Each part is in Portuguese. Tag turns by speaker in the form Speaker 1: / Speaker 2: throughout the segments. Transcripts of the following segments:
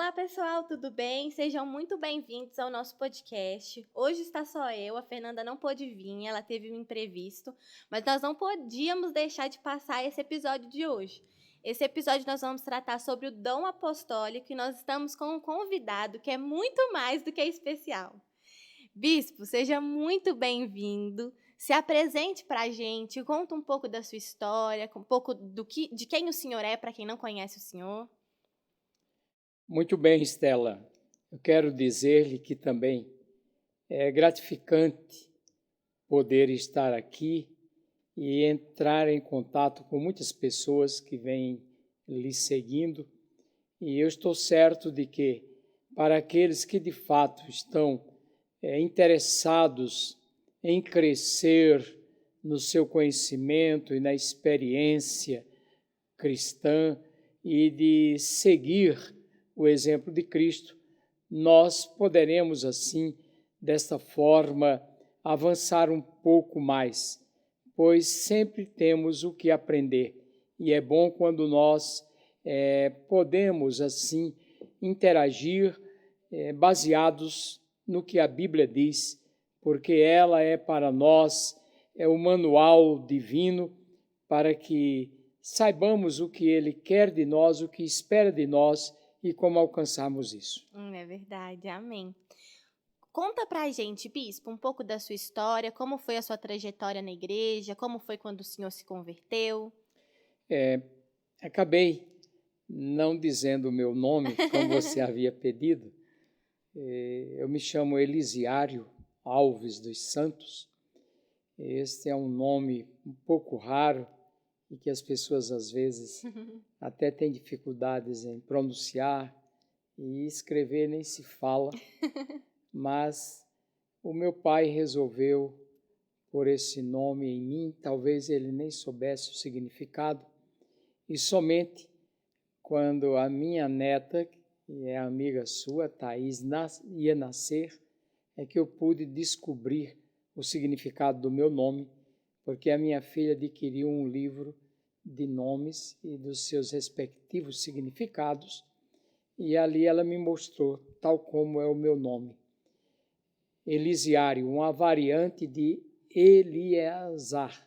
Speaker 1: Olá, pessoal, tudo bem? Sejam muito bem-vindos ao nosso podcast. Hoje está só eu, a Fernanda não pôde vir, ela teve um imprevisto, mas nós não podíamos deixar de passar esse episódio de hoje. Esse episódio nós vamos tratar sobre o dom apostólico e nós estamos com um convidado que é muito mais do que especial. Bispo, seja muito bem-vindo. Se apresente para a gente, conta um pouco da sua história, um pouco de quem o senhor é, para quem não conhece o senhor.
Speaker 2: Muito bem, Estela. Eu quero dizer-lhe que também é gratificante poder estar aqui e entrar em contato com muitas pessoas que vêm lhe seguindo. E eu estou certo de que, para aqueles que de fato estão interessados em crescer no seu conhecimento e na experiência cristã e de seguir o exemplo de Cristo, nós poderemos, assim, desta forma, avançar um pouco mais, pois sempre temos o que aprender. E é bom quando nós podemos, assim, interagir baseados no que a Bíblia diz, porque ela é para nós o manual divino para que saibamos o que Ele quer de nós, o que espera de nós e como alcançarmos isso.
Speaker 1: É verdade, amém. Conta pra gente, Bispo, um pouco da sua história, como foi a sua trajetória na igreja, como foi quando o senhor se converteu.
Speaker 2: Acabei não dizendo o meu nome, como você havia pedido. Eu me chamo Elisiário Alves dos Santos. Este é um nome um pouco raro e que as pessoas, às vezes, até têm dificuldades em pronunciar e escrever nem se fala, mas o meu pai resolveu por esse nome em mim, talvez ele nem soubesse o significado, e somente quando a minha neta, que é amiga sua, Thaís, ia nascer, é que eu pude descobrir o significado do meu nome, porque a minha filha adquiriu um livro de nomes e dos seus respectivos significados, e ali ela me mostrou tal como é o meu nome. Elisiário, uma variante de Eliezer,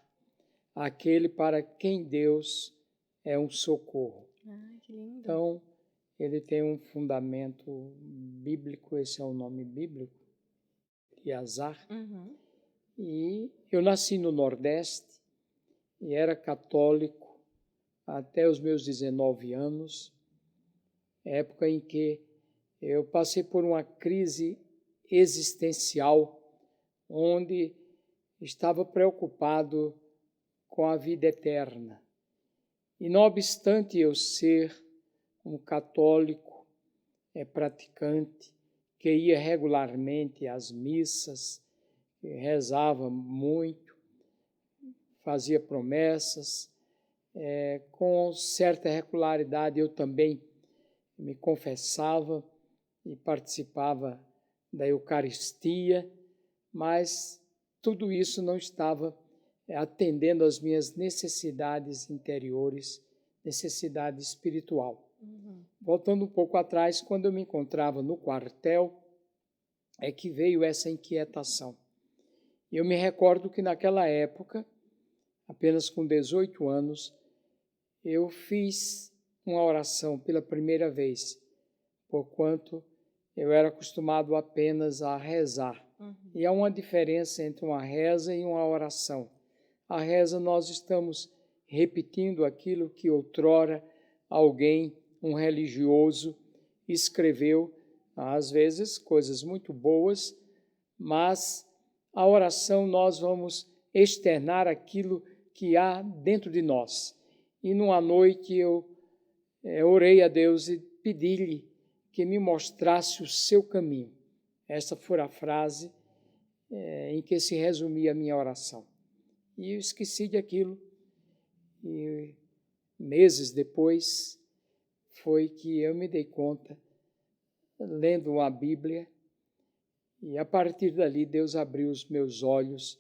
Speaker 2: aquele para quem Deus é um socorro.
Speaker 1: Que lindo.
Speaker 2: Então, ele tem um fundamento bíblico, esse é o nome bíblico, Eliezer. E eu nasci no Nordeste e era católico até os meus 19 anos, época em que eu passei por uma crise existencial, onde estava preocupado com a vida eterna. E não obstante eu ser um católico praticante, que ia regularmente às missas, rezava muito, fazia promessas, com certa regularidade eu também me confessava e participava da Eucaristia, mas tudo isso não estava atendendo às minhas necessidades interiores, necessidade espiritual. Voltando um pouco atrás, quando eu me encontrava no quartel, é que veio essa inquietação. Eu me recordo que naquela época, apenas com 18 anos, eu fiz uma oração pela primeira vez, porquanto eu era acostumado apenas a rezar. E há uma diferença entre uma reza e uma oração. A reza nós estamos repetindo aquilo que outrora alguém, um religioso, escreveu, às vezes coisas muito boas, mas a oração nós vamos externar aquilo que há dentro de nós. E numa noite eu orei a Deus e pedi-lhe que me mostrasse o seu caminho. Essa foi a frase em que se resumia a minha oração. E eu esqueci de aquilo. E meses depois foi que eu me dei conta, lendo a Bíblia, e a partir dali Deus abriu os meus olhos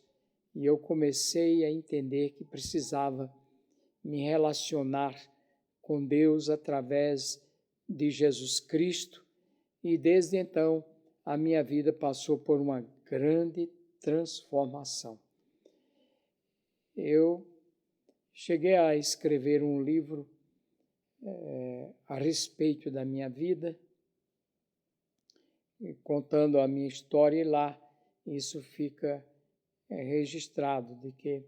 Speaker 2: e eu comecei a entender que precisava me relacionar com Deus através de Jesus Cristo e desde então a minha vida passou por uma grande transformação. Eu cheguei a escrever um livro a respeito da minha vida, contando a minha história, e lá isso fica registrado, de que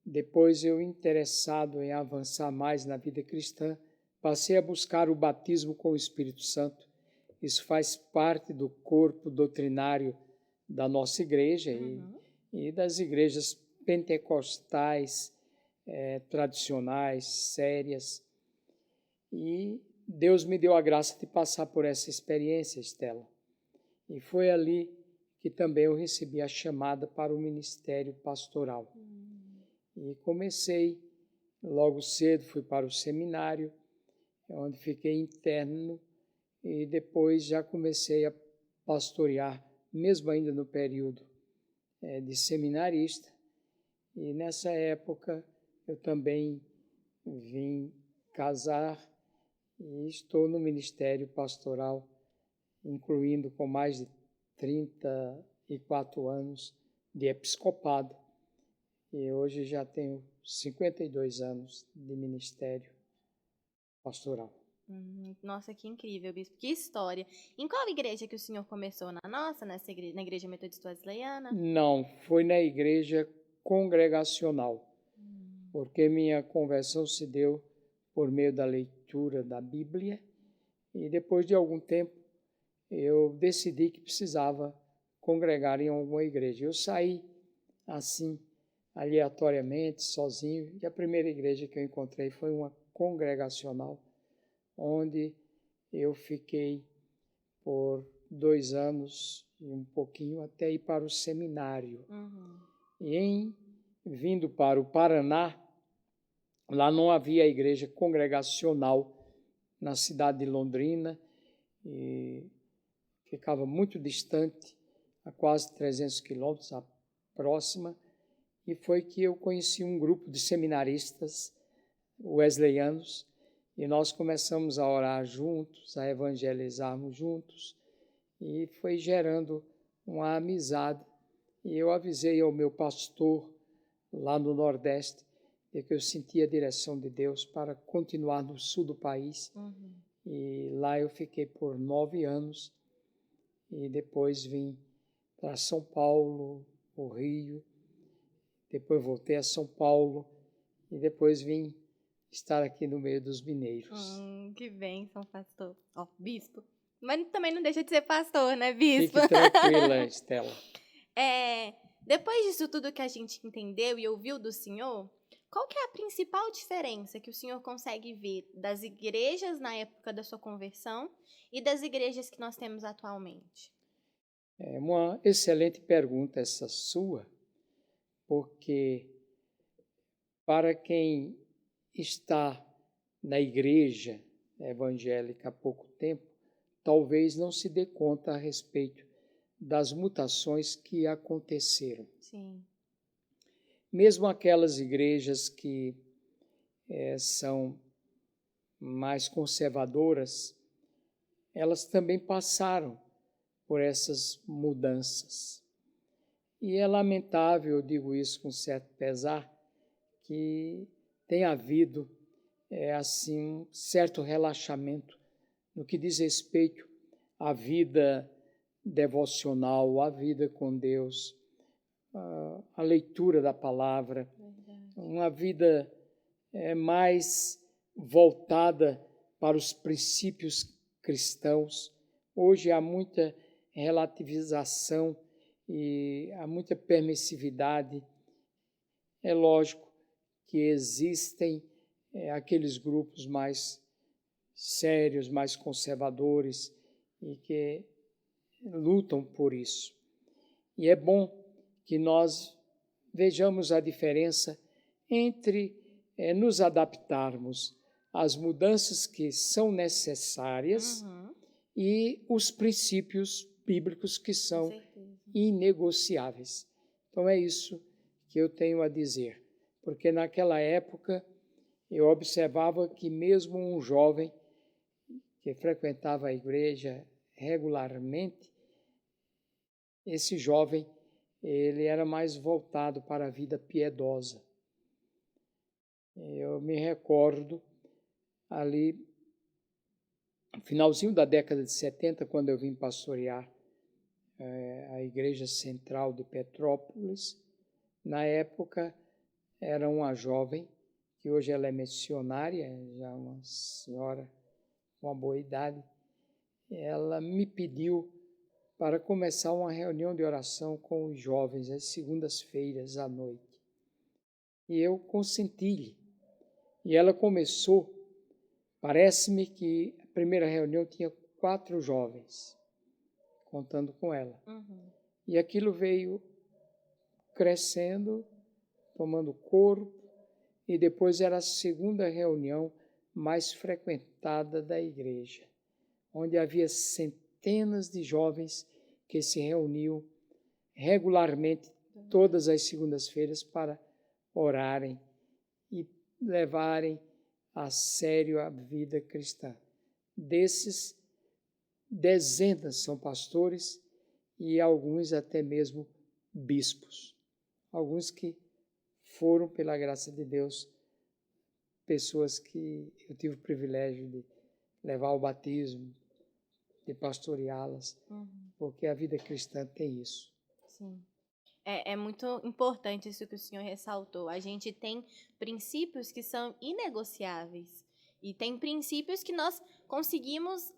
Speaker 2: depois eu, interessado em avançar mais na vida cristã, passei a buscar o batismo com o Espírito Santo. Isso faz parte do corpo doutrinário da nossa igreja e das igrejas pentecostais, tradicionais, sérias. E Deus me deu a graça de passar por essa experiência, Estela. E foi ali que também eu recebi a chamada para o ministério pastoral. E comecei logo cedo, fui para o seminário, onde fiquei interno, e depois já comecei a pastorear, mesmo ainda no período de seminarista. E nessa época eu também vim casar e estou no ministério pastoral, incluindo com mais de 34 anos de episcopado. E hoje já tenho 52 anos de ministério pastoral.
Speaker 1: Nossa, que incrível, bispo. Que história. Em qual igreja que o senhor começou? Na nossa, na Igreja Metodista Wesleyana?
Speaker 2: Não, foi na igreja congregacional, porque minha conversão se deu por meio da leitura da Bíblia, e depois de algum tempo eu decidi que precisava congregar em alguma igreja. Eu saí assim, aleatoriamente, sozinho, e a primeira igreja que eu encontrei foi uma congregacional, onde eu fiquei por 2 anos e um pouquinho até ir para o seminário. E vindo para o Paraná, lá não havia igreja congregacional na cidade de Londrina, e ficava muito distante, a quase 300 quilômetros, a próxima, e foi que eu conheci um grupo de seminaristas wesleyanos, e nós começamos a orar juntos, a evangelizarmos juntos, e foi gerando uma amizade. E eu avisei ao meu pastor lá no Nordeste de que eu sentia a direção de Deus para continuar no sul do país. E lá eu fiquei por 9 anos, e depois vim para São Paulo, o Rio, depois voltei a São Paulo, e depois vim estar aqui no meio dos mineiros.
Speaker 1: Que bênção, pastor. Bispo. Mas também não deixa de ser pastor, né, bispo?
Speaker 2: Fique tranquila, Estela.
Speaker 1: Depois disso tudo que a gente entendeu e ouviu do senhor, qual que é a principal diferença que o senhor consegue ver das igrejas na época da sua conversão e das igrejas que nós temos atualmente?
Speaker 2: É uma excelente pergunta essa sua, porque para quem está na igreja evangélica há pouco tempo, talvez não se dê conta a respeito das mutações que aconteceram.
Speaker 1: Sim.
Speaker 2: Mesmo aquelas igrejas que são mais conservadoras, elas também passaram por essas mudanças. E é lamentável, eu digo isso com certo pesar, que tem havido assim, um certo relaxamento no que diz respeito à vida devocional, à vida com Deus, a leitura da palavra.
Speaker 1: Verdade.
Speaker 2: Uma vida mais voltada para os princípios cristãos. Hoje há muita relativização e há muita permissividade. É lógico que existem aqueles grupos mais sérios, mais conservadores, e que lutam por isso. E é bom que nós vejamos a diferença entre nos adaptarmos às mudanças que são necessárias e os princípios bíblicos que são inegociáveis. Então é isso que eu tenho a dizer, porque naquela época eu observava que mesmo um jovem que frequentava a igreja regularmente, esse jovem, ele era mais voltado para a vida piedosa. Eu me recordo ali, no finalzinho da década de 70, quando eu vim pastorear a Igreja Central de Petrópolis. Na época, era uma jovem, que hoje ela é missionária, já uma senhora com uma boa idade. Ela me pediu para começar uma reunião de oração com os jovens, às segundas-feiras à noite. E eu consenti-lhe. E ela começou, parece-me que a primeira reunião tinha 4 jovens, contando com ela. E aquilo veio crescendo, tomando corpo, e depois era a segunda reunião mais frequentada da igreja, onde havia centenas de jovens que se reuniam regularmente todas as segundas-feiras para orarem e levarem a sério a vida cristã. Desses, dezenas são pastores e alguns até mesmo bispos. Alguns que foram, pela graça de Deus, pessoas que eu tive o privilégio de levar ao batismo, de pastoreá-las, porque a vida cristã tem isso.
Speaker 1: Sim. É muito importante isso que o senhor ressaltou. A gente tem princípios que são inegociáveis. E tem princípios que nós conseguimos...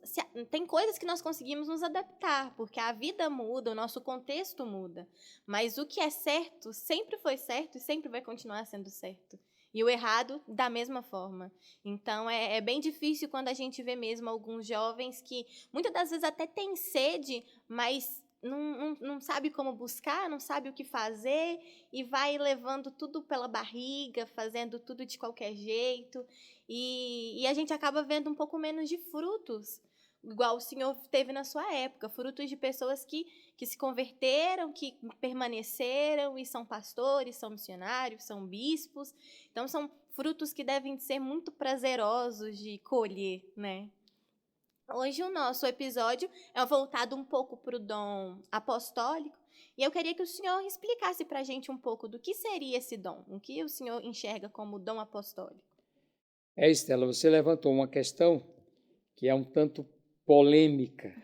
Speaker 1: Tem coisas que nós conseguimos nos adaptar, porque a vida muda, o nosso contexto muda. Mas o que é certo sempre foi certo e sempre vai continuar sendo certo. E o errado, da mesma forma. Então, é bem difícil quando a gente vê mesmo alguns jovens que, muitas das vezes, até têm sede, mas não sabe como buscar, não sabe o que fazer e vai levando tudo pela barriga, fazendo tudo de qualquer jeito. E a gente acaba vendo um pouco menos de frutos, igual o senhor teve na sua época, frutos de pessoas que se converteram, que permaneceram e são pastores, são missionários, são bispos. Então, são frutos que devem ser muito prazerosos de colher, né? Hoje o nosso episódio é voltado um pouco para o dom apostólico e eu queria que o senhor explicasse para a gente um pouco do que seria esse dom, o que o senhor enxerga como dom apostólico.
Speaker 2: Estela, você levantou uma questão que é um tanto polêmica,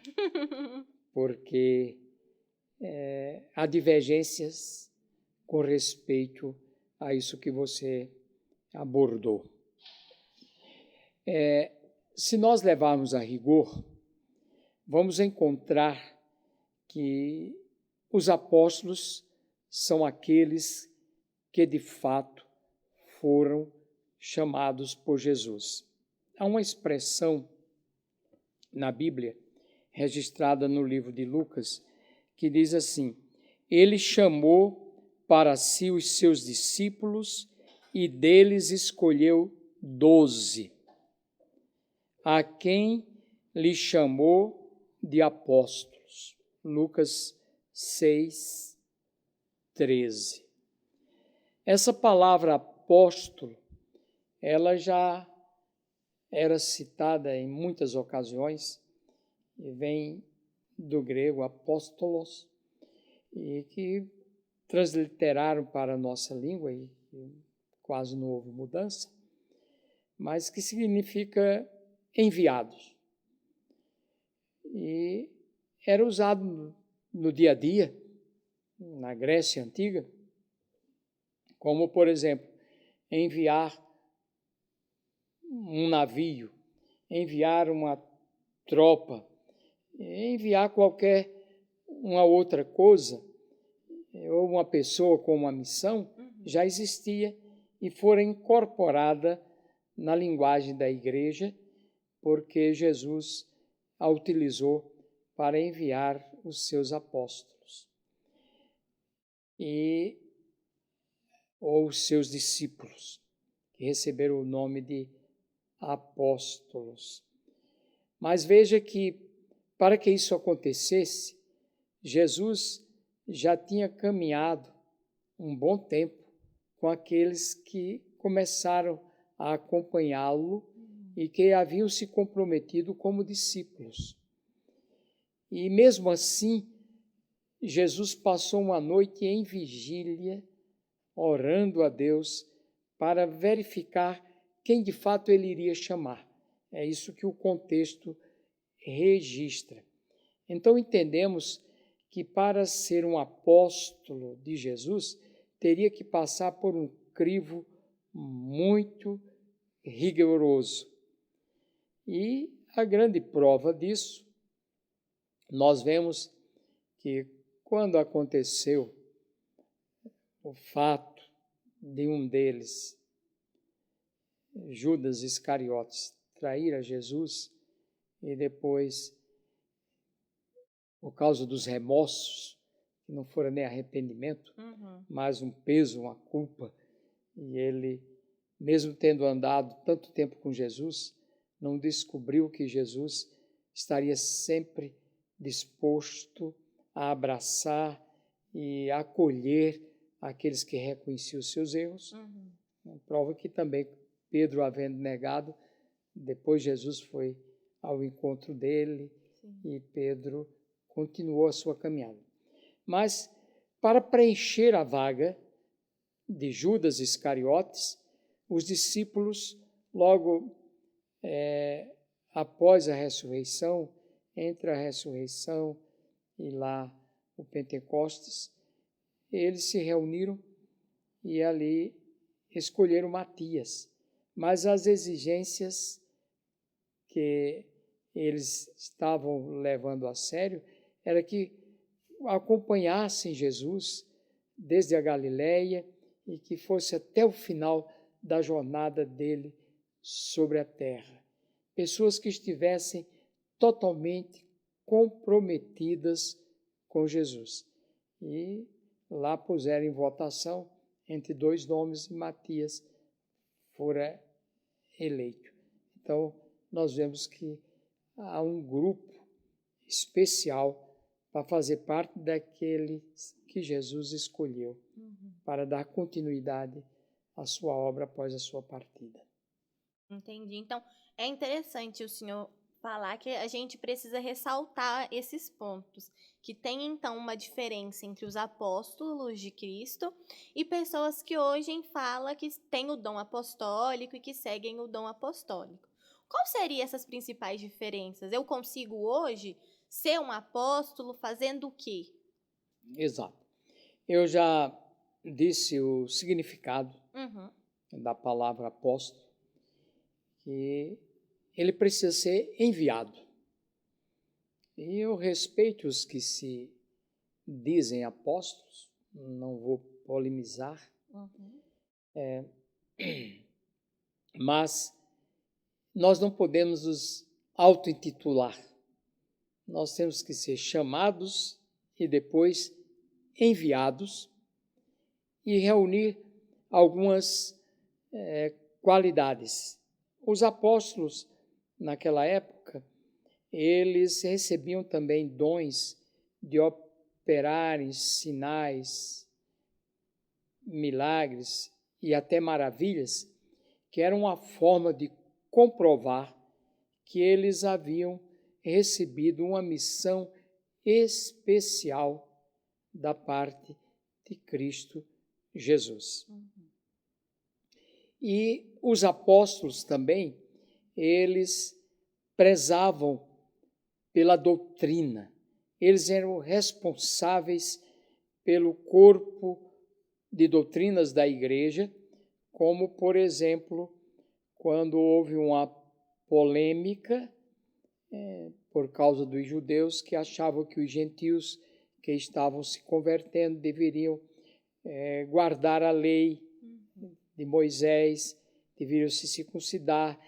Speaker 2: porque há divergências com respeito a isso que você abordou. Se nós levarmos a rigor, vamos encontrar que os apóstolos são aqueles que de fato foram chamados por Jesus. Há uma expressão na Bíblia, registrada no livro de Lucas, que diz assim: ele chamou para si os seus discípulos e deles escolheu 12, a quem lhe chamou de apóstolos. Lucas 6, 13. Essa palavra apóstolo, ela já era citada em muitas ocasiões, e vem do grego apóstolos, e que transliteraram para a nossa língua, e quase não houve mudança, mas que significa enviados. E era usado no dia a dia, na Grécia Antiga, como, por exemplo, enviar um navio, enviar uma tropa, enviar qualquer uma outra coisa, ou uma pessoa com uma missão, já existia e fora incorporada na linguagem da igreja, porque Jesus a utilizou para enviar os seus apóstolos ou os seus discípulos, que receberam o nome de apóstolos. Mas veja que, para que isso acontecesse, Jesus já tinha caminhado um bom tempo com aqueles que começaram a acompanhá-lo e que haviam se comprometido como discípulos. E mesmo assim, Jesus passou uma noite em vigília, orando a Deus para verificar quem de fato ele iria chamar. É isso que o contexto registra. Então entendemos que para ser um apóstolo de Jesus, teria que passar por um crivo muito rigoroso. E a grande prova disso, nós vemos que quando aconteceu o fato de um deles, Judas Iscariotes, trair a Jesus e depois, por causa dos remorsos, que não foram nem arrependimento, mas um peso, uma culpa, e ele, mesmo tendo andado tanto tempo com Jesus, não descobriu que Jesus estaria sempre disposto a abraçar e acolher aqueles que reconheciam os seus erros. Prova que também Pedro, havendo negado, depois Jesus foi ao encontro dele. Sim. E Pedro continuou a sua caminhada. Mas, para preencher a vaga de Judas Iscariotes, os discípulos, logo após a ressurreição, entre a ressurreição e lá o Pentecostes, eles se reuniram e ali escolheram Matias. Mas as exigências que eles estavam levando a sério era que acompanhassem Jesus desde a Galileia e que fosse até o final da jornada dele sobre a terra. Pessoas que estivessem totalmente comprometidas com Jesus. E lá puseram em votação entre dois nomes e Matias fora eleito. Então, nós vemos que há um grupo especial para fazer parte daqueles que Jesus escolheu para dar continuidade à sua obra após a sua partida.
Speaker 1: Entendi. Então, é interessante o senhor falar que a gente precisa ressaltar esses pontos, que tem então uma diferença entre os apóstolos de Cristo e pessoas que hoje falam que têm o dom apostólico e que seguem o dom apostólico. Qual seriam essas principais diferenças? Eu consigo hoje ser um apóstolo fazendo o quê?
Speaker 2: Exato. Eu já disse o significado da palavra apóstolo, que ele precisa ser enviado. E eu respeito os que se dizem apóstolos, não vou polemizar, mas nós não podemos nos auto-intitular. Nós temos que ser chamados e depois enviados e reunir algumas qualidades. Os apóstolos, naquela época, eles recebiam também dons de operarem sinais, milagres e até maravilhas, que eram uma forma de comprovar que eles haviam recebido uma missão especial da parte de Cristo Jesus. E os apóstolos também, eles prezavam pela doutrina. Eles eram responsáveis pelo corpo de doutrinas da igreja, como, por exemplo, quando houve uma polêmica por causa dos judeus que achavam que os gentios que estavam se convertendo deveriam guardar a lei de Moisés, deveriam se circuncidar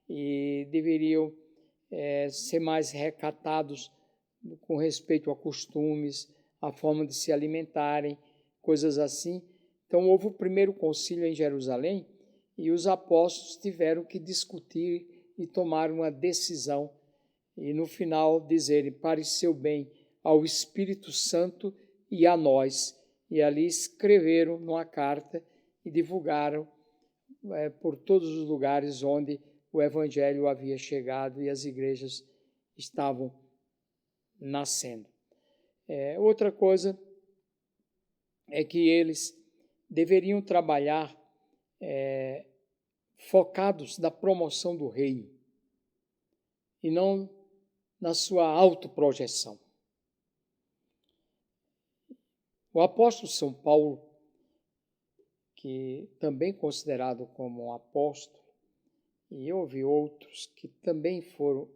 Speaker 2: e deveriam ser mais recatados com respeito a costumes, a forma de se alimentarem, coisas assim. Então, houve o primeiro concílio em Jerusalém e os apóstolos tiveram que discutir e tomar uma decisão e, no final, dizerem: pareceu bem ao Espírito Santo e a nós. E ali escreveram numa carta e divulgaram por todos os lugares onde o Evangelho havia chegado e as igrejas estavam nascendo. Outra coisa é que eles deveriam trabalhar focados na promoção do reino e não na sua autoprojeção. O apóstolo São Paulo, que também considerado como um apóstolo, e houve outros que também foram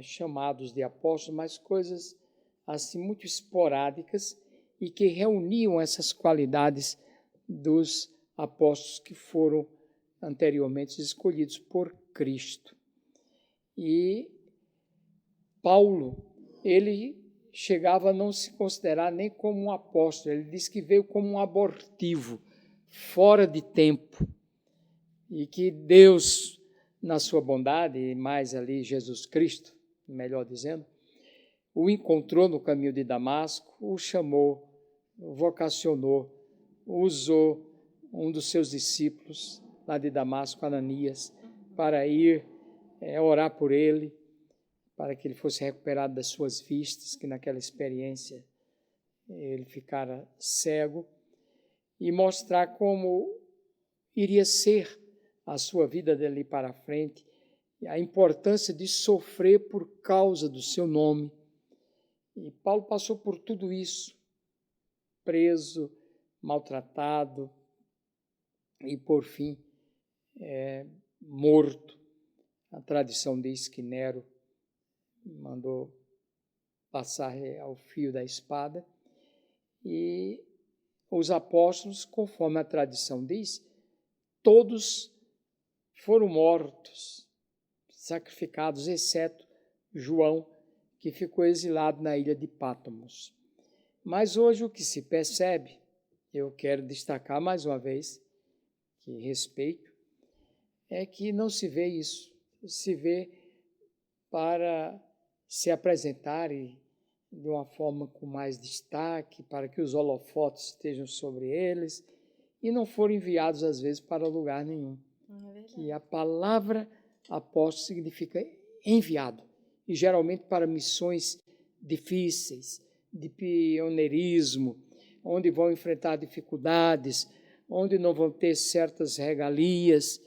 Speaker 2: chamados de apóstolos, mas coisas assim muito esporádicas e que reuniam essas qualidades dos apóstolos que foram anteriormente escolhidos por Cristo. E Paulo, ele chegava a não se considerar nem como um apóstolo, ele disse que veio como um abortivo, fora de tempo, e que Deus, na sua bondade, e mais ali Jesus Cristo, melhor dizendo, o encontrou no caminho de Damasco, o chamou, o vocacionou, usou um dos seus discípulos lá de Damasco, Ananias, para ir orar por ele, para que ele fosse recuperado das suas vistas, que naquela experiência ele ficara cego, e mostrar como iria ser a sua vida dali para frente, a importância de sofrer por causa do seu nome. E Paulo passou por tudo isso, preso, maltratado e, por fim, morto. A tradição diz que Nero mandou passar ao fio da espada. E os apóstolos, conforme a tradição diz, todos foram mortos, sacrificados, exceto João, que ficou exilado na ilha de Pátimos. Mas hoje o que se percebe, eu quero destacar mais uma vez, que respeito, é que não se vê isso. Se vê para se apresentarem de uma forma com mais destaque, para que os holofotes estejam sobre eles, e não foram enviados, às vezes, para lugar nenhum. Que a palavra apóstolo significa enviado, e geralmente para missões difíceis, de pioneirismo, onde vão enfrentar dificuldades, onde não vão ter certas regalias.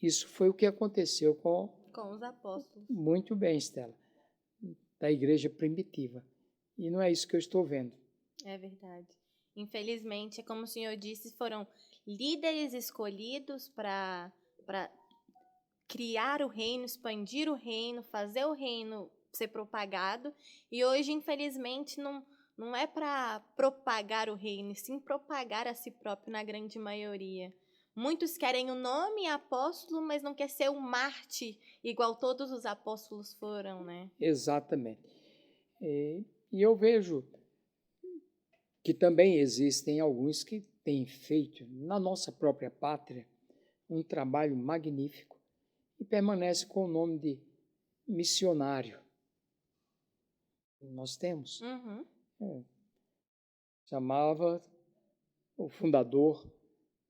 Speaker 2: Isso foi o que aconteceu com
Speaker 1: os apóstolos.
Speaker 2: Muito bem, Estela, da igreja primitiva. E não é isso que eu estou vendo.
Speaker 1: É verdade. Infelizmente, é como o senhor disse, foram líderes escolhidos para criar o reino, expandir o reino, fazer o reino ser propagado. E hoje, infelizmente, não é para propagar o reino, e sim propagar a si próprio na grande maioria. Muitos querem o nome apóstolo, mas não quer ser um mártir, igual todos os apóstolos foram, né?
Speaker 2: Exatamente. E eu vejo que também existem alguns que têm feito, na nossa própria pátria, um trabalho magnífico e permanece com o nome de missionário. Nós temos. Chamava o fundador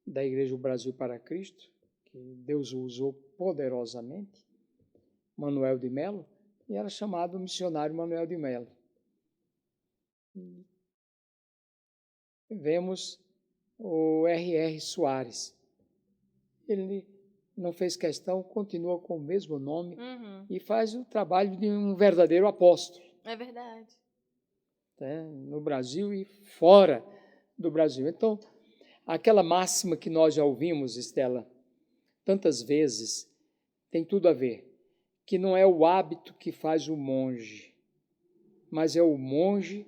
Speaker 2: da Igreja do Brasil para Cristo, que Deus o usou poderosamente, Manuel de Melo, e era chamado missionário Manuel de Melo. Vemos o R.R. Soares. Ele não fez questão, continua com o mesmo nome e faz o trabalho de um verdadeiro apóstolo.
Speaker 1: É verdade.
Speaker 2: No Brasil e fora do Brasil. Então, aquela máxima que nós já ouvimos, Estela, tantas vezes, tem tudo a ver, que não é o hábito que faz o monge, mas é o monge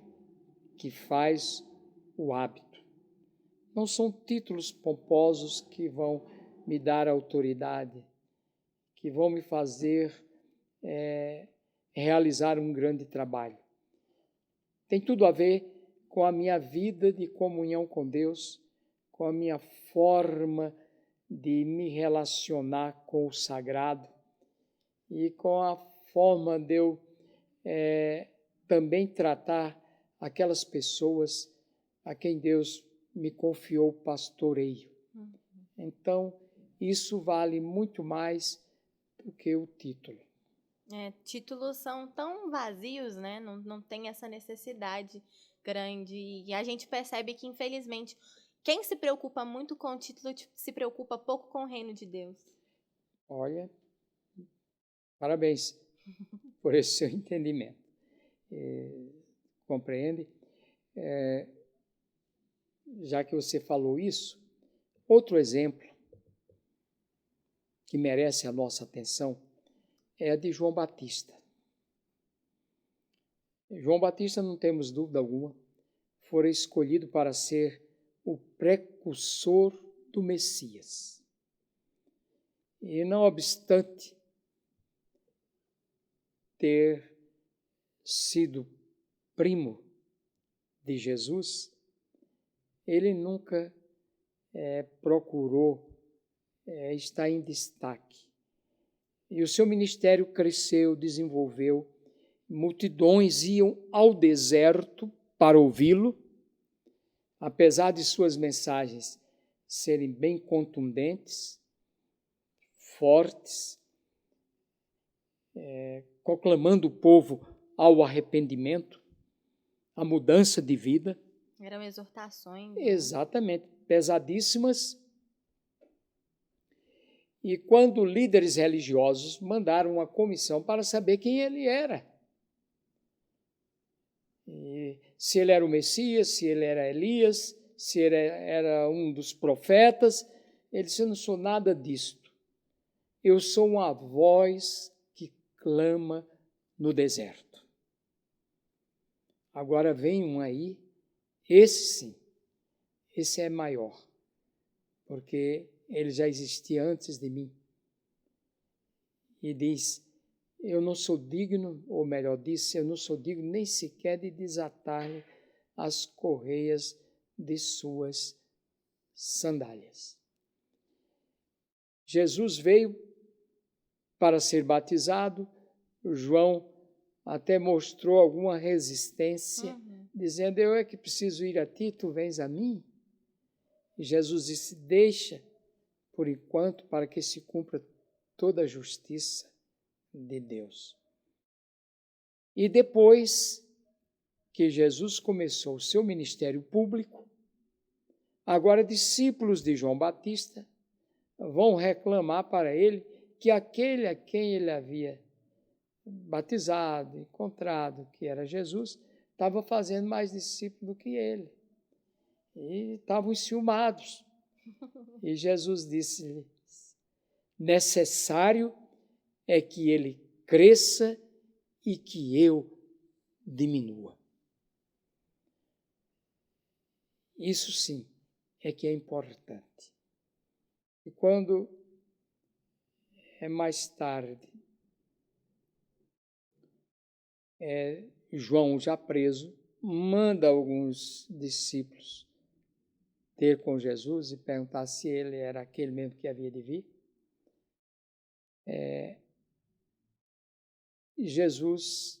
Speaker 2: que faz o hábito. Não são títulos pomposos que vão me dar autoridade, que vão me fazer realizar um grande trabalho. Tem tudo a ver com a minha vida de comunhão com Deus, com a minha forma de me relacionar com o sagrado e com a forma de eu também tratar aquelas pessoas a quem Deus me confiou o pastoreio. Então, isso vale muito mais do que o título.
Speaker 1: Títulos são tão vazios, né? Não tem essa necessidade grande. E a gente percebe que, infelizmente, quem se preocupa muito com o título se preocupa pouco com o reino de Deus.
Speaker 2: Olha, parabéns por esse seu entendimento. Compreende? Já que você falou isso, outro exemplo que merece a nossa atenção é a de João Batista. João Batista, não temos dúvida alguma, fora escolhido para ser o precursor do Messias. E não obstante ter sido primo de Jesus, ele nunca procurou estar em destaque. E o seu ministério cresceu, desenvolveu, multidões iam ao deserto para ouvi-lo, apesar de suas mensagens serem bem contundentes, fortes, conclamando o povo ao arrependimento, à mudança de vida.
Speaker 1: Eram exortações.
Speaker 2: Exatamente, pesadíssimas. E quando líderes religiosos mandaram uma comissão para saber quem ele era, e se ele era o Messias, se ele era Elias, se ele era um dos profetas, ele disse: eu não sou nada disto. Eu sou uma voz que clama no deserto. Agora vem um aí, esse sim, esse é maior, porque ele já existia antes de mim. E diz: eu não sou digno, ou melhor, disse, eu não sou digno nem sequer de desatar-lhe as correias de suas sandálias. Jesus veio para ser batizado. João até mostrou alguma resistência, dizendo: eu é que preciso ir a ti, tu vens a mim? E Jesus disse: deixa, por enquanto, para que se cumpra toda a justiça de Deus. E depois que Jesus começou o seu ministério público, agora discípulos de João Batista vão reclamar para ele que aquele a quem ele havia batizado, encontrado, que era Jesus, estava fazendo mais discípulos do que ele. E estavam enciumados. E Jesus disse-lhe: necessário é que ele cresça e que eu diminua. Isso sim é que é importante. E quando é mais tarde, João, já preso, manda alguns discípulos ter com Jesus e perguntar se ele era aquele mesmo que havia de vir. Jesus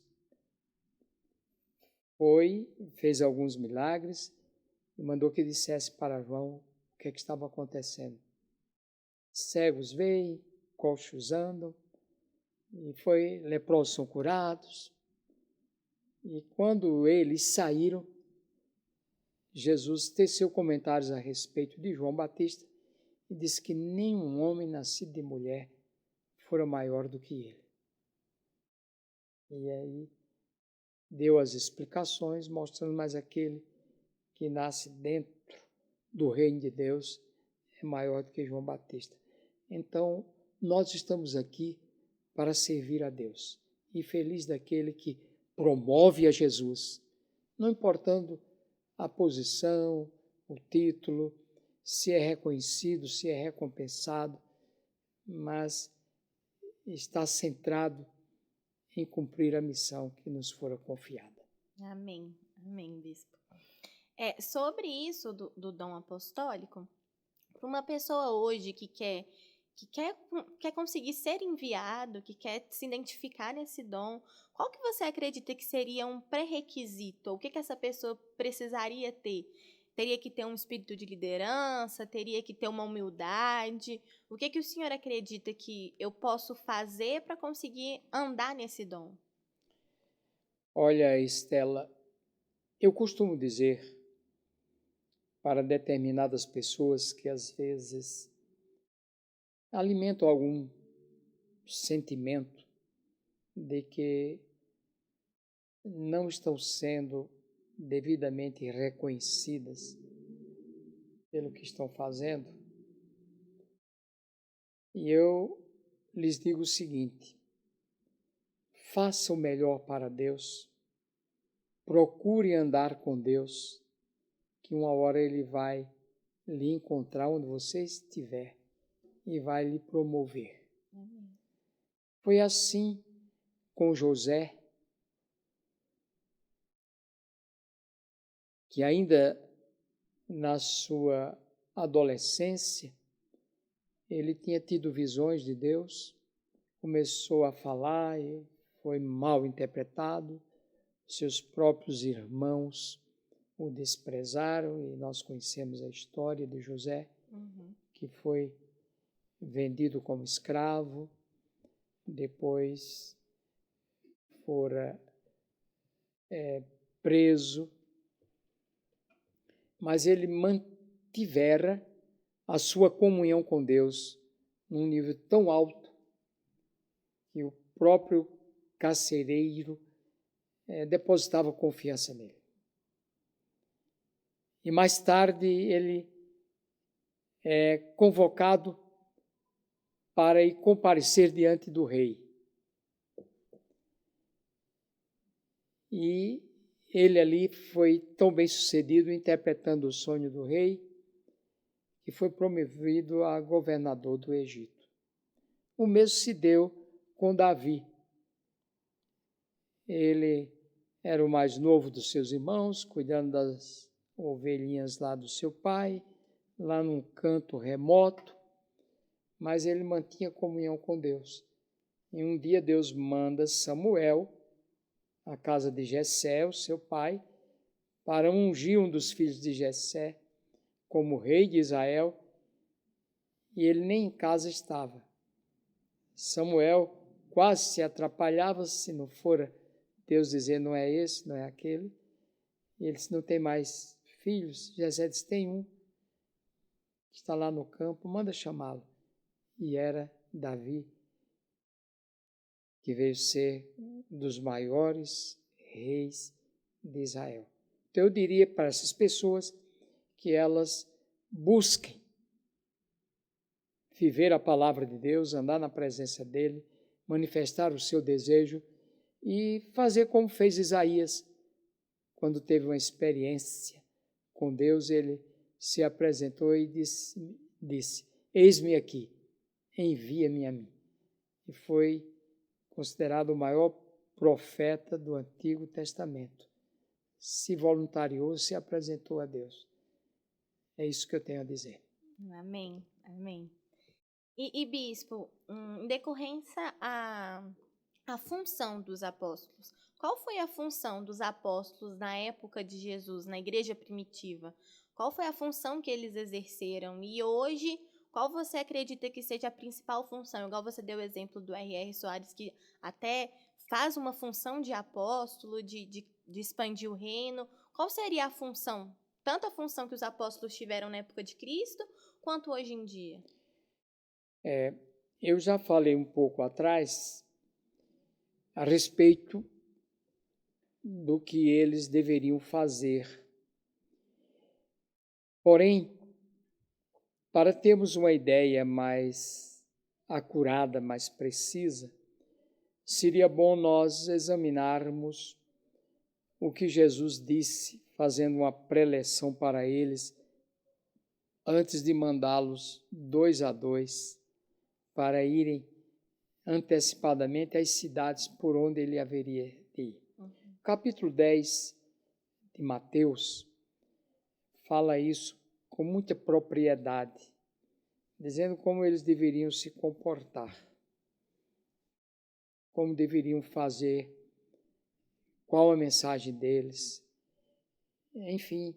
Speaker 2: fez alguns milagres e mandou que dissesse para João o que estava acontecendo. Cegos veem, coxos andam, e leprosos são curados. E quando eles saíram, Jesus teceu comentários a respeito de João Batista e disse que nenhum homem nascido de mulher fora maior do que ele. E aí deu as explicações, mostrando mais aquele que nasce dentro do reino de Deus é maior do que João Batista. Então, nós estamos aqui para servir a Deus. E feliz daquele que promove a Jesus, não importando a posição, o título, se é reconhecido, se é recompensado, mas está centrado em cumprir a missão que nos fora confiada.
Speaker 1: Amém, amém, bispo. Sobre isso do dom apostólico, para uma pessoa hoje que quer conseguir ser enviado, que quer se identificar nesse dom, qual que você acredita que seria um pré-requisito? Ou o que essa pessoa precisaria ter Teria que ter um espírito de liderança? Teria que ter uma humildade? O que o senhor acredita que eu posso fazer para conseguir andar nesse dom?
Speaker 2: Olha, Estela, eu costumo dizer para determinadas pessoas que às vezes alimentam algum sentimento de que não estão sendo devidamente reconhecidas pelo que estão fazendo. E eu lhes digo o seguinte: faça o melhor para Deus, procure andar com Deus, que uma hora Ele vai lhe encontrar onde você estiver e vai lhe promover. Foi assim com José, que ainda na sua adolescência, ele tinha tido visões de Deus, começou a falar e foi mal interpretado, seus próprios irmãos o desprezaram e nós conhecemos a história de José, que foi vendido como escravo, depois fora preso, mas ele mantivera a sua comunhão com Deus num nível tão alto que o próprio carcereiro depositava confiança nele. E mais tarde ele é convocado para ir comparecer diante do rei. E ele ali foi tão bem sucedido interpretando o sonho do rei, que foi promovido a governador do Egito. O mesmo se deu com Davi. Ele era o mais novo dos seus irmãos, cuidando das ovelhinhas lá do seu pai, lá num canto remoto, mas ele mantinha comunhão com Deus. E um dia Deus manda Samuel à casa de Jessé, o seu pai, para ungir um dos filhos de Jessé como rei de Israel, e ele nem em casa estava. Samuel quase se atrapalhava se não fora Deus dizer não é esse, não é aquele. E ele disse, não tem mais filhos? Jessé disse, tem um, que está lá no campo, manda chamá-lo. E era Davi, que veio ser um dos maiores reis de Israel. Então eu diria para essas pessoas que elas busquem viver a palavra de Deus, andar na presença dele, manifestar o seu desejo e fazer como fez Isaías. Quando teve uma experiência com Deus, ele se apresentou e disse, eis-me aqui, envia-me a mim. E foi considerado o maior profeta do Antigo Testamento. Se voluntariou, se apresentou a Deus. É isso que eu tenho a dizer.
Speaker 1: Amém, amém. E bispo, em decorrência a função dos apóstolos, qual foi a função dos apóstolos na época de Jesus, na igreja primitiva? Qual foi a função que eles exerceram? E hoje, qual você acredita que seja a principal função? Igual você deu o exemplo do R.R. Soares, que até faz uma função de apóstolo, de expandir o reino. Qual seria a função? Tanto a função que os apóstolos tiveram na época de Cristo, quanto hoje em dia?
Speaker 2: Eu já falei um pouco atrás a respeito do que eles deveriam fazer. Porém, para termos uma ideia mais acurada, mais precisa, seria bom nós examinarmos o que Jesus disse, fazendo uma preleção para eles, antes de mandá-los 2 a 2 para irem antecipadamente às cidades por onde ele haveria de ir. Capítulo 10 de Mateus fala isso com muita propriedade, dizendo como eles deveriam se comportar, como deveriam fazer, qual a mensagem deles. Enfim,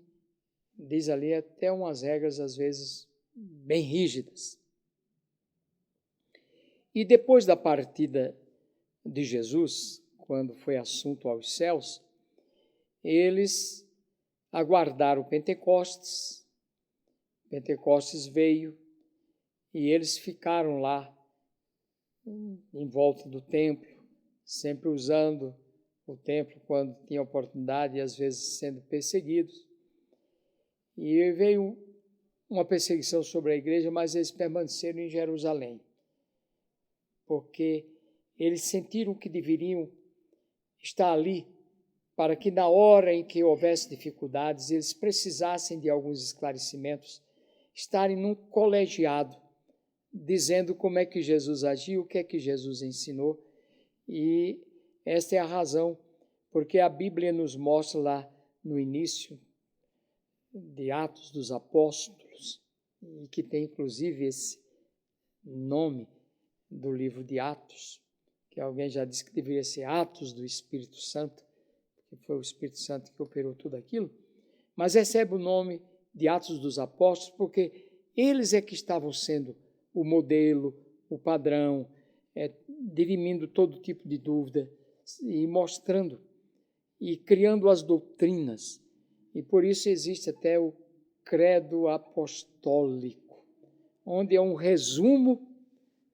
Speaker 2: diz ali até umas regras, às vezes, bem rígidas. E depois da partida de Jesus, quando foi assunto aos céus, eles aguardaram Pentecostes. Pentecostes veio e eles ficaram lá em volta do templo, sempre usando o templo quando tinha oportunidade e às vezes sendo perseguidos. E veio uma perseguição sobre a igreja, mas eles permaneceram em Jerusalém, porque eles sentiram que deveriam estar ali para que na hora em que houvesse dificuldades, eles precisassem de alguns esclarecimentos, estarem num colegiado, dizendo como é que Jesus agiu, o que é que Jesus ensinou. E esta é a razão, porque a Bíblia nos mostra lá no início de Atos dos Apóstolos, e que tem inclusive esse nome do livro de Atos, que alguém já disse que deveria ser Atos do Espírito Santo, que foi o Espírito Santo que operou tudo aquilo, mas recebe o nome de Atos dos Apóstolos porque eles é que estavam sendo o modelo, o padrão, dirimindo todo tipo de dúvida e mostrando e criando as doutrinas. E por isso existe até o credo apostólico, onde é um resumo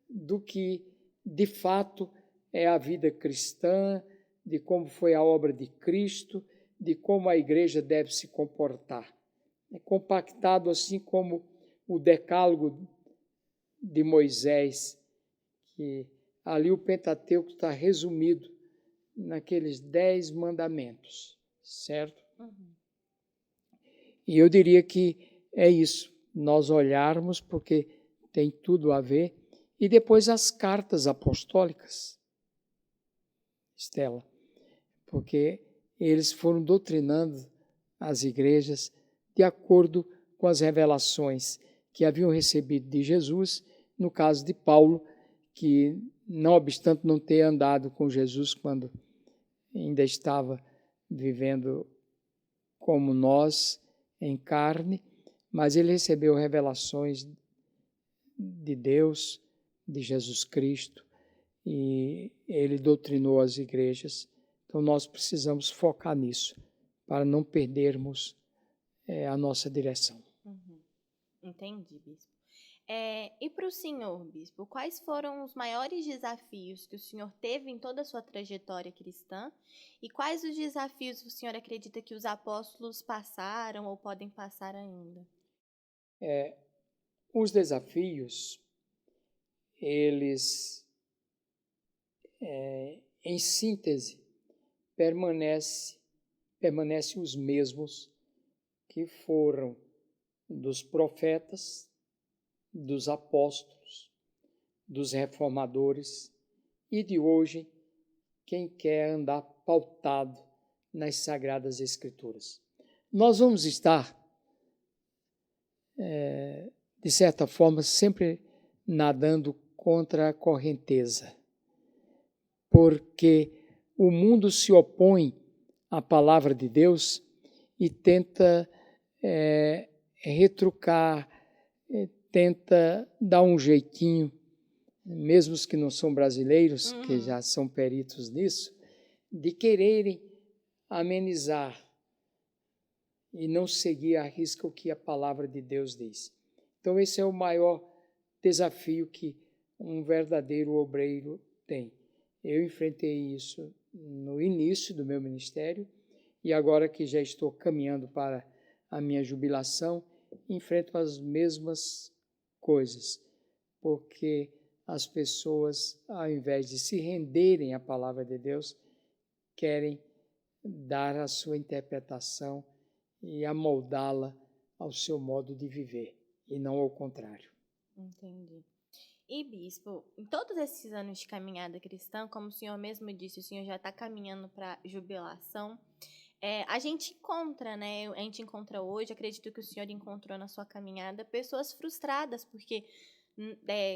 Speaker 2: do que de fato é a vida cristã, de como foi a obra de Cristo, de como a igreja deve se comportar. É compactado assim como o decálogo de Moisés, que ali o Pentateuco está resumido naqueles 10 mandamentos, certo? Uhum. E eu diria que é isso, nós olharmos, porque tem tudo a ver, e depois as cartas apostólicas, Estela, porque eles foram doutrinando as igrejas de acordo com as revelações que haviam recebido de Jesus, no caso de Paulo, que, não obstante não ter andado com Jesus quando ainda estava vivendo como nós, em carne, mas ele recebeu revelações de Deus, de Jesus Cristo, e ele doutrinou as igrejas. Então nós precisamos focar nisso, para não perdermos a nossa direção.
Speaker 1: Uhum. Entendi, bispo. E para o senhor, bispo, quais foram os maiores desafios que o senhor teve em toda a sua trajetória cristã? E quais os desafios o senhor acredita que os apóstolos passaram ou podem passar ainda?
Speaker 2: Os desafios, eles, em síntese, permanecem os mesmos que foram dos profetas, dos apóstolos, dos reformadores e de hoje, quem quer andar pautado nas Sagradas Escrituras. Nós vamos estar, de certa forma, sempre nadando contra a correnteza, porque o mundo se opõe à palavra de Deus e tenta retrucar, tenta dar um jeitinho, mesmo os que não são brasileiros, que já são peritos nisso, de quererem amenizar e não seguir à risca o que a palavra de Deus diz. Então esse é o maior desafio que um verdadeiro obreiro tem. Eu enfrentei isso no início do meu ministério e agora que já estou caminhando para a minha jubilação, enfrento as mesmas coisas, porque as pessoas, ao invés de se renderem à palavra de Deus, querem dar a sua interpretação e amoldá-la ao seu modo de viver, e não ao contrário.
Speaker 1: Entendi. E, bispo, em todos esses anos de caminhada cristã, como o senhor mesmo disse, o senhor já está caminhando para jubilação, a gente encontra, né? A gente encontra hoje, acredito que o senhor encontrou na sua caminhada, pessoas frustradas, porque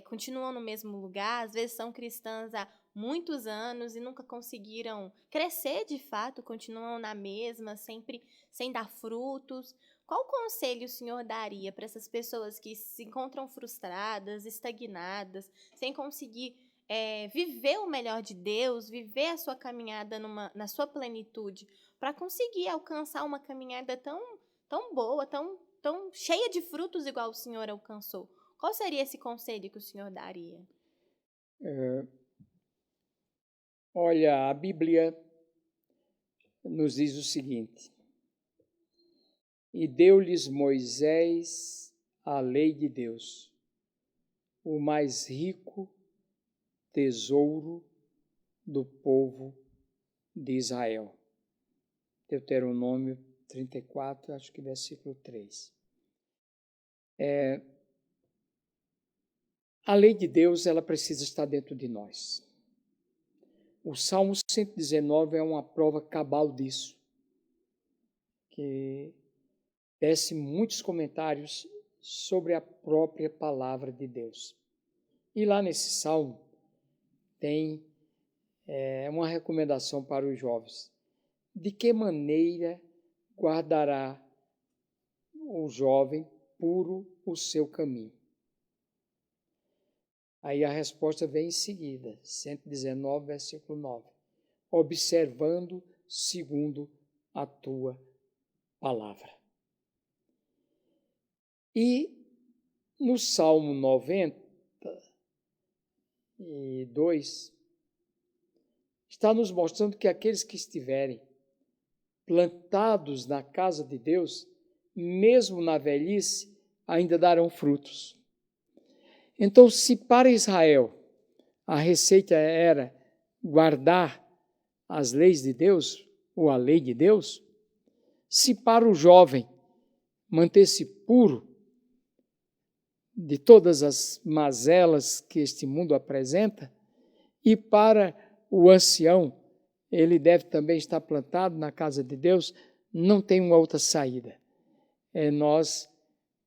Speaker 1: continuam no mesmo lugar, às vezes são cristãs há muitos anos e nunca conseguiram crescer de fato, continuam na mesma, sempre sem dar frutos. Qual conselho o senhor daria para essas pessoas que se encontram frustradas, estagnadas, sem conseguir viver o melhor de Deus, viver a sua caminhada na sua plenitude, para conseguir alcançar uma caminhada tão boa, tão cheia de frutos igual o senhor alcançou? Qual seria esse conselho que o senhor daria?
Speaker 2: Olha, a Bíblia nos diz o seguinte: e deu-lhes Moisés a lei de Deus, o mais rico tesouro do povo de Israel. Deuteronômio 34, acho que versículo 3. A lei de Deus, ela precisa estar dentro de nós. O Salmo 119 é uma prova cabal disso, que tece muitos comentários sobre a própria palavra de Deus. E lá nesse Salmo tem uma recomendação para os jovens. De que maneira guardará o jovem puro o seu caminho? Aí a resposta vem em seguida, 119, versículo 9. Observando segundo a tua palavra. E no Salmo 92, está nos mostrando que aqueles que estiverem plantados na casa de Deus, mesmo na velhice, ainda darão frutos. Então, se para Israel a receita era guardar as leis de Deus, ou a lei de Deus, se para o jovem manter-se puro de todas as mazelas que este mundo apresenta, e para o ancião, ele deve também estar plantado na casa de Deus, não tem uma outra saída. É nós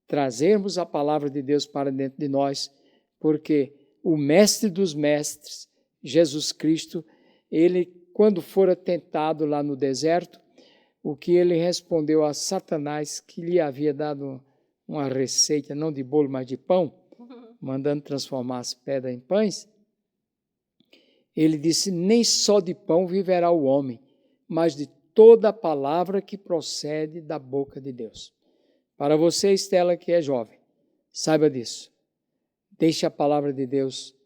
Speaker 2: trazermos a palavra de Deus para dentro de nós, porque o mestre dos mestres, Jesus Cristo, ele, quando fora tentado lá no deserto, o que ele respondeu a Satanás, que lhe havia dado uma receita, não de bolo, mas de pão, mandando transformar as pedras em pães, ele disse: nem só de pão viverá o homem, mas de toda a palavra que procede da boca de Deus. Para você, Estela, que é jovem, saiba disso. Deixe a palavra de Deus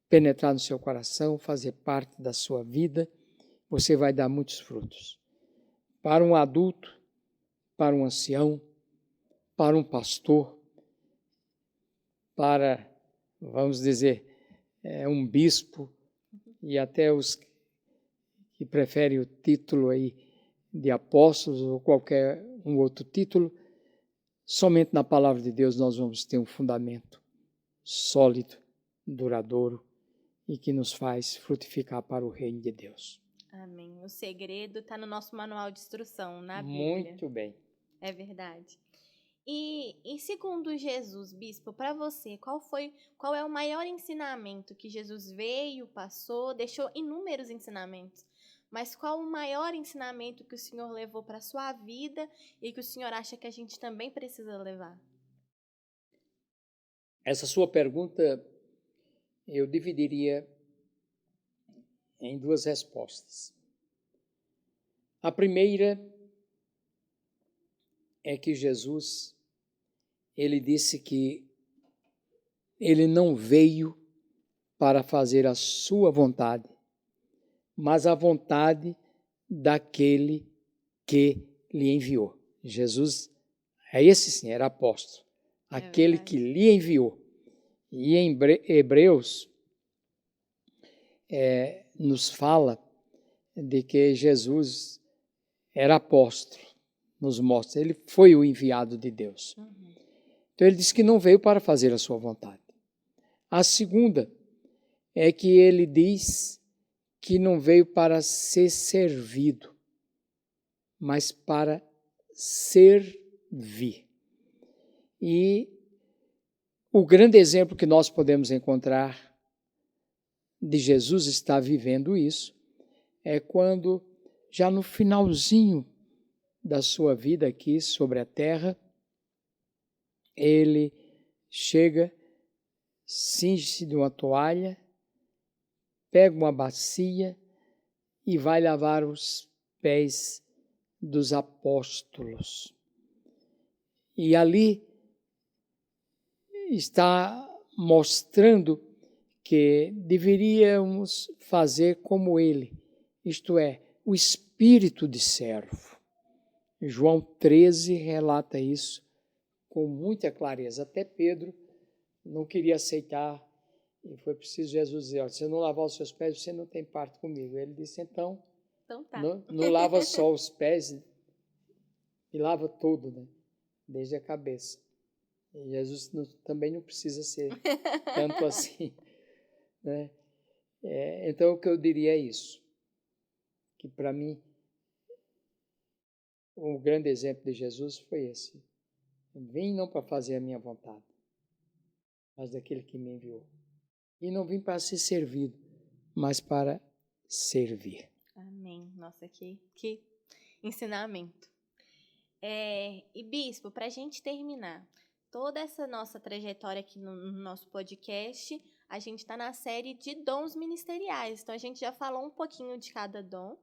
Speaker 2: penetrar no seu coração, fazer parte da sua vida, você vai dar muitos frutos. Para um adulto, para um ancião, para um pastor, para, vamos dizer, um bispo, e até os que preferem o título aí de apóstolos ou qualquer um outro título, somente na palavra de Deus nós vamos ter um fundamento sólido, duradouro e que nos faz frutificar para o reino de Deus.
Speaker 1: Amém. O segredo está no nosso manual de instrução, na Bíblia.
Speaker 2: Muito bem.
Speaker 1: É verdade. E segundo Jesus, bispo, para você, qual é o maior ensinamento que Jesus veio, passou, deixou inúmeros ensinamentos, mas qual o maior ensinamento que o senhor levou para a sua vida e que o senhor acha que a gente também precisa levar?
Speaker 2: Essa sua pergunta eu dividiria em duas respostas. A primeira é que Jesus, ele disse que ele não veio para fazer a sua vontade, mas a vontade daquele que lhe enviou. Jesus, esse sim, era apóstolo, aquele que lhe enviou. E em Hebreus nos fala de que Jesus era apóstolo, nos mostra, ele foi o enviado de Deus. Então ele diz que não veio para fazer a sua vontade. A segunda é que ele diz que não veio para ser servido, mas para servir. E o grande exemplo que nós podemos encontrar de Jesus estar vivendo isso é quando, já no finalzinho da sua vida aqui sobre a terra, ele chega, cinge-se de uma toalha, pega uma bacia e vai lavar os pés dos apóstolos. E ali está mostrando que deveríamos fazer como ele, isto é, o espírito de servo. João 13 relata isso com muita clareza. Até Pedro não queria aceitar e foi preciso Jesus dizer: se eu não lavar os seus pés, você não tem parte comigo. Ele disse: então
Speaker 1: tá.
Speaker 2: não lava só os pés e lava tudo, né? Desde a cabeça. E Jesus também não precisa ser tanto assim, né? Então, o que eu diria é isso, que para mim, um grande exemplo de Jesus foi esse. Vim não para fazer a minha vontade, mas daquele que me enviou. E não vim para ser servido, mas para servir.
Speaker 1: Amém. Nossa, que ensinamento. E Bispo, para a gente terminar toda essa nossa trajetória aqui no nosso podcast, a gente está na série de dons ministeriais. Então, a gente já falou um pouquinho de cada dom.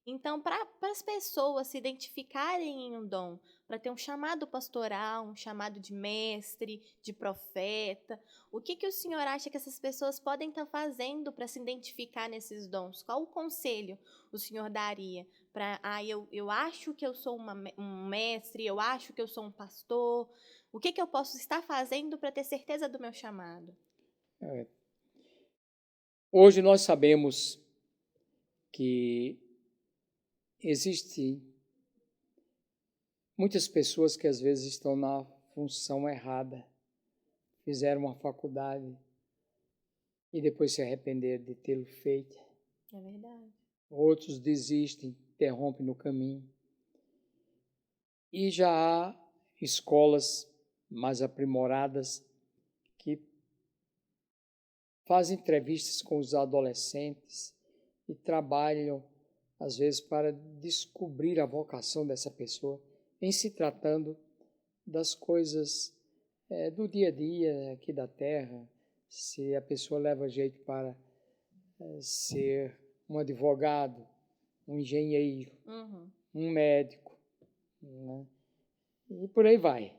Speaker 1: Então, para as pessoas se identificarem em um dom, para ter um chamado pastoral, um chamado de mestre, de profeta, o que o senhor acha que essas pessoas podem estar fazendo para se identificar nesses dons? Qual o conselho o senhor daria? Eu acho que eu sou um mestre, eu acho que eu sou um pastor. O que eu posso estar fazendo para ter certeza do meu chamado?
Speaker 2: Hoje nós sabemos que existem muitas pessoas que às vezes estão na função errada, fizeram uma faculdade e depois se arrependeram de tê-lo feito.
Speaker 1: É verdade.
Speaker 2: Outros desistem, interrompem no caminho. E já há escolas mais aprimoradas que fazem entrevistas com os adolescentes e trabalham, às vezes, para descobrir a vocação dessa pessoa, em se tratando das coisas do dia a dia aqui da terra, se a pessoa leva jeito para ser um advogado, um engenheiro, um médico, né? E por aí vai.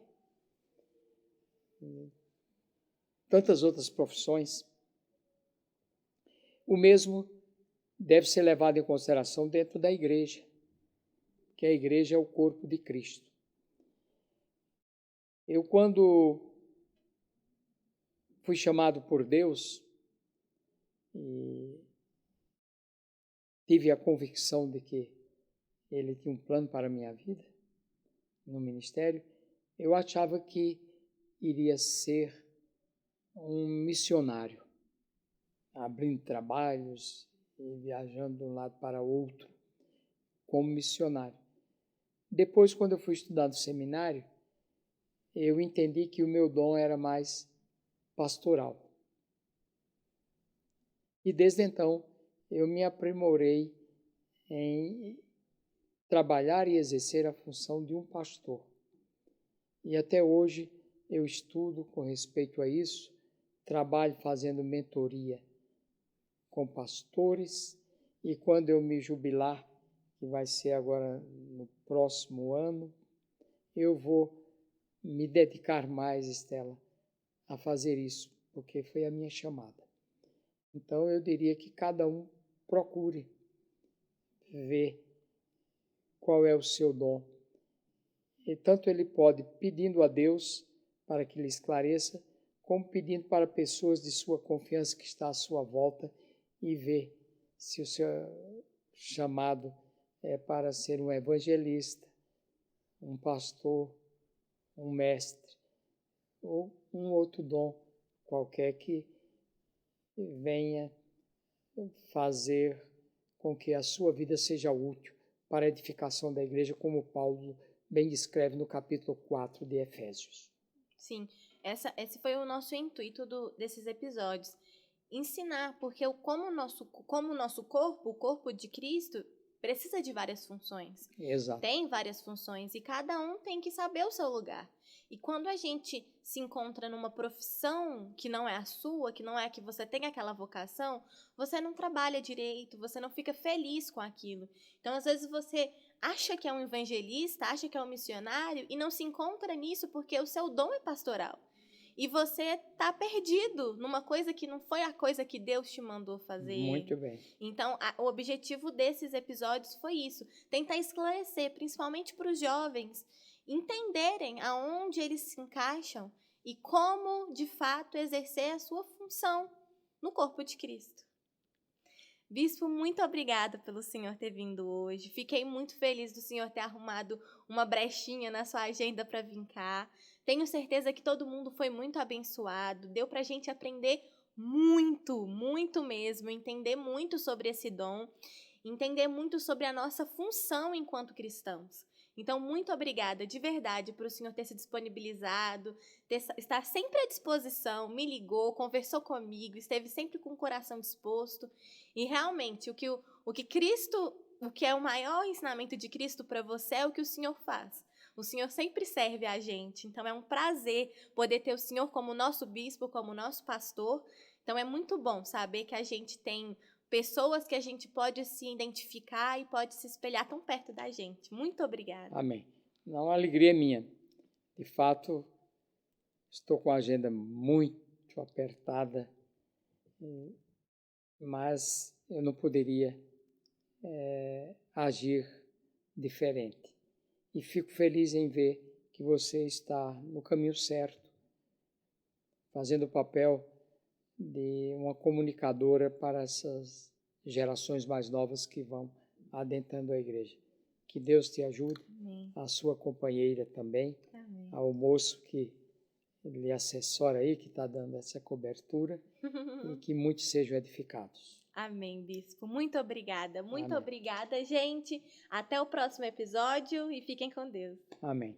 Speaker 2: Tantas outras profissões. O mesmo deve ser levado em consideração dentro da igreja, que a igreja é o corpo de Cristo. Eu, quando fui chamado por Deus e tive a convicção de que Ele tinha um plano para a minha vida no ministério, eu achava que iria ser um missionário, abrindo trabalhos e viajando de um lado para outro como missionário. Depois, quando eu fui estudar no seminário, eu entendi que o meu dom era mais pastoral. E desde então, eu me aprimorei em trabalhar e exercer a função de um pastor. E até hoje eu estudo com respeito a isso, trabalho fazendo mentoria com pastores e quando eu me jubilar, que vai ser agora no próximo ano, eu vou me dedicar mais, Estela, a fazer isso, porque foi a minha chamada. Então eu diria que cada um procure ver qual é o seu dom. E tanto ele pode pedindo a Deus para que lhe esclareça, como pedindo para pessoas de sua confiança que está à sua volta e ver se o seu chamado é para ser um evangelista, um pastor, um mestre ou um outro dom qualquer que venha fazer com que a sua vida seja útil para a edificação da igreja, como Paulo bem descreve no capítulo 4 de Efésios.
Speaker 1: Sim, esse foi o nosso intuito desses episódios. Ensinar, porque como o nosso corpo, o corpo de Cristo, precisa de várias funções.
Speaker 2: Exato.
Speaker 1: Tem várias funções e cada um tem que saber o seu lugar. E quando a gente se encontra numa profissão que não é a sua, que não é a que você tem aquela vocação, você não trabalha direito, você não fica feliz com aquilo. Então, às vezes, você acha que é um evangelista, acha que é um missionário e não se encontra nisso porque o seu dom é pastoral. E você está perdido numa coisa que não foi a coisa que Deus te mandou fazer.
Speaker 2: Muito bem.
Speaker 1: Então, o objetivo desses episódios foi isso. Tentar esclarecer, principalmente para os jovens, entenderem aonde eles se encaixam e como, de fato, exercer a sua função no corpo de Cristo. Bispo, muito obrigada pelo senhor ter vindo hoje. Fiquei muito feliz do senhor ter arrumado uma brechinha na sua agenda para vir cá. Tenho certeza que todo mundo foi muito abençoado. Deu para a gente aprender muito, muito mesmo. Entender muito sobre esse dom. Entender muito sobre a nossa função enquanto cristãos. Então, muito obrigada, de verdade, por o senhor ter se disponibilizado, estar sempre à disposição, me ligou, conversou comigo, esteve sempre com o coração disposto. E realmente, o que é o maior ensinamento de Cristo para você é o que o senhor faz. O senhor sempre serve a gente, então é um prazer poder ter o senhor como nosso bispo, como nosso pastor. Então é muito bom saber que a gente tem pessoas que a gente pode se identificar e pode se espelhar tão perto da gente. Muito obrigada.
Speaker 2: Amém. Não, a alegria é minha. De fato, estou com a agenda muito apertada, mas eu não poderia agir diferente. E fico feliz em ver que você está no caminho certo, fazendo o papel de uma comunicadora para essas gerações mais novas que vão adentrando a igreja. Que Deus te ajude,
Speaker 1: Amém.
Speaker 2: A sua companheira também,
Speaker 1: Amém.
Speaker 2: Ao moço que lhe assessora aí, que está dando essa cobertura, e que muitos sejam edificados.
Speaker 1: Amém, bispo. Muito obrigada. Muito
Speaker 2: Amém.
Speaker 1: obrigada, gente. Até o próximo episódio e fiquem com Deus.
Speaker 2: Amém.